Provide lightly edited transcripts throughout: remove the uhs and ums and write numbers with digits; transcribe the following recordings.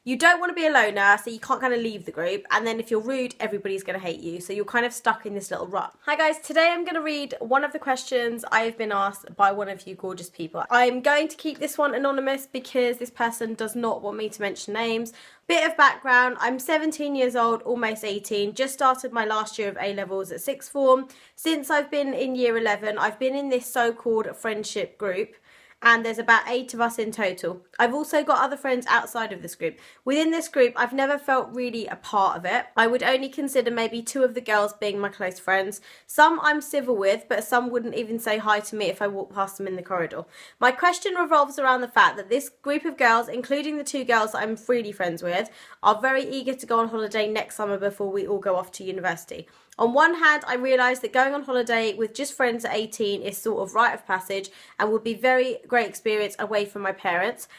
You don't want to be a loner, so you can't kind of leave the group. And then if you're rude, everybody's going to hate you. So you're kind of stuck in this little rut. Hi guys, today I'm going to read one of the questions I have been asked by one of you gorgeous people. I'm going to keep this one anonymous because this person does not want me to mention names. Bit of background, I'm 17 years old, almost 18, just started my last year of A-levels at sixth form. Since I've been in year 11, I've been in this so-called friendship group. And there's about 8 of us in total. I've also got other friends outside of this group. Within this group, I've never felt really a part of it. I would only consider maybe 2 of the girls being my close friends. Some I'm civil with, but some wouldn't even say hi to me if I walked past them in the corridor. My question revolves around the fact that this group of girls, including the 2 girls that I'm really friends with, are very eager to go on holiday next summer before we all go off to university. On one hand, I realise that going on holiday with just friends at 18 is sort of rite of passage and would be very great experience away from my parents.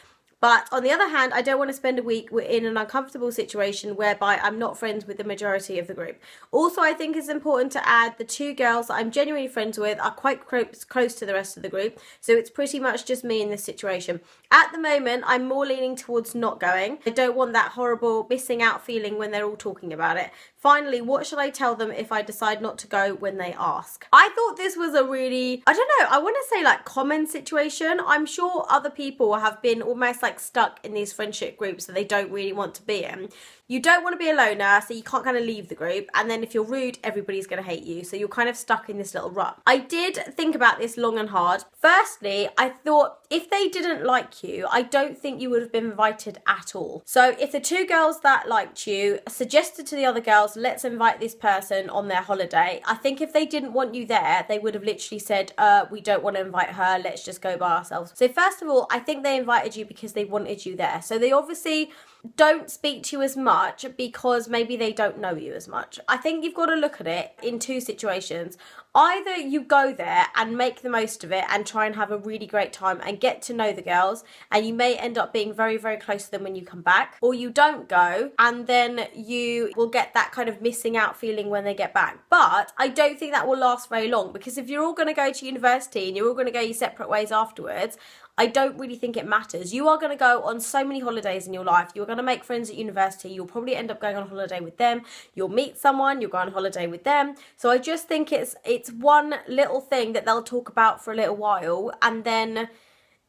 But on the other hand, I don't want to spend a week in an uncomfortable situation whereby I'm not friends with the majority of the group. Also, I think it's important to add the 2 girls that I'm genuinely friends with are quite close to the rest of the group. So it's pretty much just me in this situation. At the moment, I'm more leaning towards not going. I don't want that horrible missing out feeling when they're all talking about it. Finally, what should I tell them if I decide not to go when they ask? I thought this was a really, I don't know, I want to say like common situation. I'm sure other people have been almost like stuck in these friendship groups that they don't really want to be in. You don't want to be a loner, so you can't kind of leave the group. And then if you're rude, everybody's going to hate you. So you're kind of stuck in this little rut. I did think about this long and hard. Firstly, I thought if they didn't like you, I don't think you would have been invited at all. So if the 2 girls that liked you suggested to the other girls, let's invite this person on their holiday, I think if they didn't want you there, they would have literally said, we don't want to invite her, let's just go by ourselves. So first of all, I think they invited you because they wanted you there. So they obviously don't speak to you as much because maybe they don't know you as much. I think you've got to look at it in 2 situations. Either you go there and make the most of it and try and have a really great time and get to know the girls, and you may end up being very, very close to them when you come back, or you don't go and then you will get that kind of missing out feeling when they get back. But I don't think that will last very long, because if you're all going to go to university and you're all going to go your separate ways afterwards, I don't really think it matters. You are going to go on so many holidays in your life. You're going to make friends at university. You'll probably end up going on holiday with them. You'll meet someone. You'll go on holiday with them. So I just think it's one little thing that they'll talk about for a little while, and then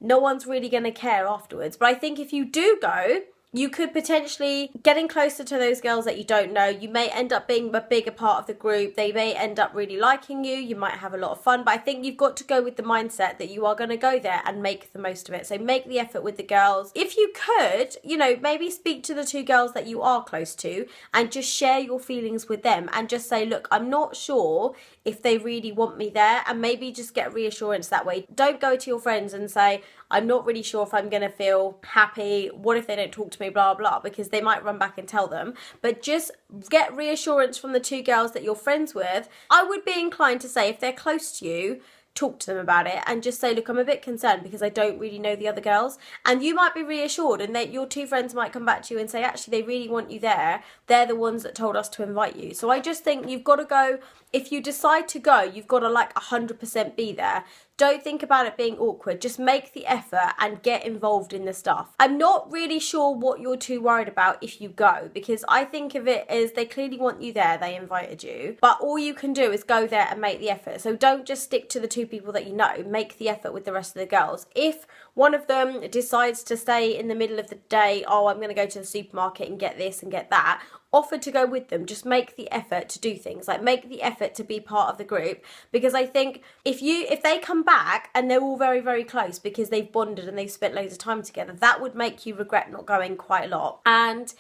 no one's really going to care afterwards. But I think if you do go, you could potentially getting closer to those girls that you don't know. You may end up being a bigger part of the group. They may end up really liking you. You might have a lot of fun. But I think you've got to go with the mindset that you are going to go there and make the most of it. So make the effort with the girls. If you could, maybe speak to the 2 girls that you are close to and just share your feelings with them and just say, look, I'm not sure if they really want me there, and maybe just get reassurance that way. Don't go to your friends and say, I'm not really sure if I'm going to feel happy. What if they don't talk to me, blah, blah, because they might run back and tell them. But just get reassurance from the 2 girls that you're friends with. I would be inclined to say if they're close to you, talk to them about it and just say, look, I'm a bit concerned because I don't really know the other girls. And you might be reassured, and that your 2 friends might come back to you and say, actually, they really want you there. They're the ones that told us to invite you. So I just think you've got to go. If you decide to go, you've got to 100% be there. Don't think about it being awkward. Just make the effort and get involved in the stuff. I'm not really sure what you're too worried about if you go, because I think of it as they clearly want you there. They invited you. But all you can do is go there and make the effort. So don't just stick to the 2 people that you know. Make the effort with the rest of the girls. If one of them decides to stay in the middle of the day, oh, I'm going to go to the supermarket and get this and get that, offer to go with them. Just make the effort to do things. Make the effort to be part of the group, because I think if they come back and they're all very, very close because they've bonded and they've spent loads of time together, that would make you regret not going quite a lot. And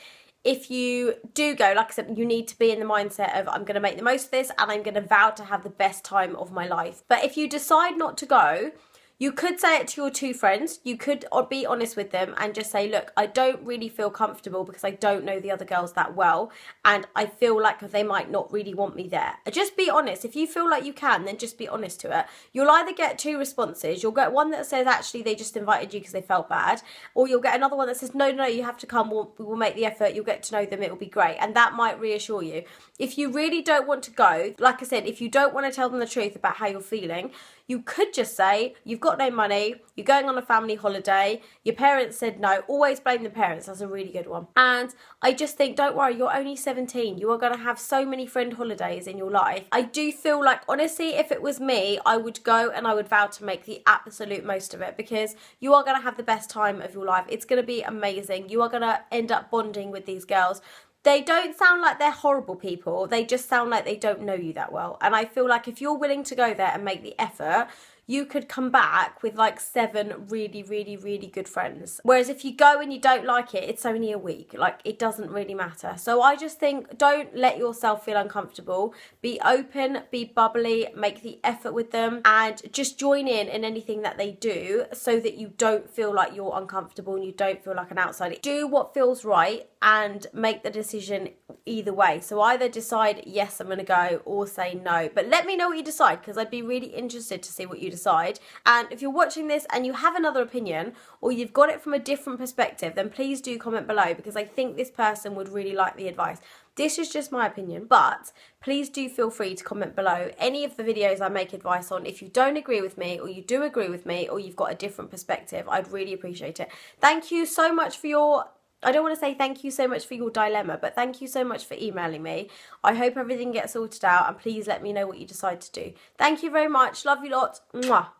if you do go, like I said, you need to be in the mindset of, I'm going to make the most of this and I'm going to vow to have the best time of my life. But if you decide not to go, you could say it to your 2 friends. You could be honest with them and just say, look, I don't really feel comfortable because I don't know the other girls that well, and I feel like they might not really want me there. Just be honest. If you feel like you can, then just be honest to it. You'll either get 2 responses. You'll get one that says, actually, they just invited you because they felt bad, or you'll get another one that says, no, you have to come. We will make the effort. You'll get to know them. It will be great. And that might reassure you. If you really don't want to go, like I said, if you don't want to tell them the truth about how you're feeling, You could just say, you've got no money, you're going on a family holiday, your parents said no. Always blame the parents. That's a really good one. And I just think, don't worry, you're only 17. You are going to have so many friend holidays in your life. I do feel like, honestly, if it was me, I would go and I would vow to make the absolute most of it, because you are going to have the best time of your life. It's going to be amazing. You are going to end up bonding with these girls. They don't sound like they're horrible people. They just sound like they don't know you that well. And I feel like if you're willing to go there and make the effort, you could come back with like 7 really, really, really good friends. Whereas if you go and you don't like it, it's only a week. Like, it doesn't really matter. So I just think, don't let yourself feel uncomfortable. Be open, be bubbly, make the effort with them, and just join in anything that they do, so that you don't feel like you're uncomfortable and you don't feel like an outsider. Do what feels right and make the decision either way. So either decide, yes, I'm going to go, or say no. But let me know what you decide, because I'd be really interested to see what you decide. And if you're watching this and you have another opinion, or you've got it from a different perspective, then please do comment below, because I think this person would really like the advice. This is just my opinion, but please do feel free to comment below any of the videos I make advice on. If you don't agree with me, or you do agree with me, or you've got a different perspective, I'd really appreciate it. Thank you so much for your... I don't want to say thank you so much for your dilemma, but thank you so much for emailing me. I hope everything gets sorted out, and please let me know what you decide to do. Thank you very much. Love you lot. Mwah.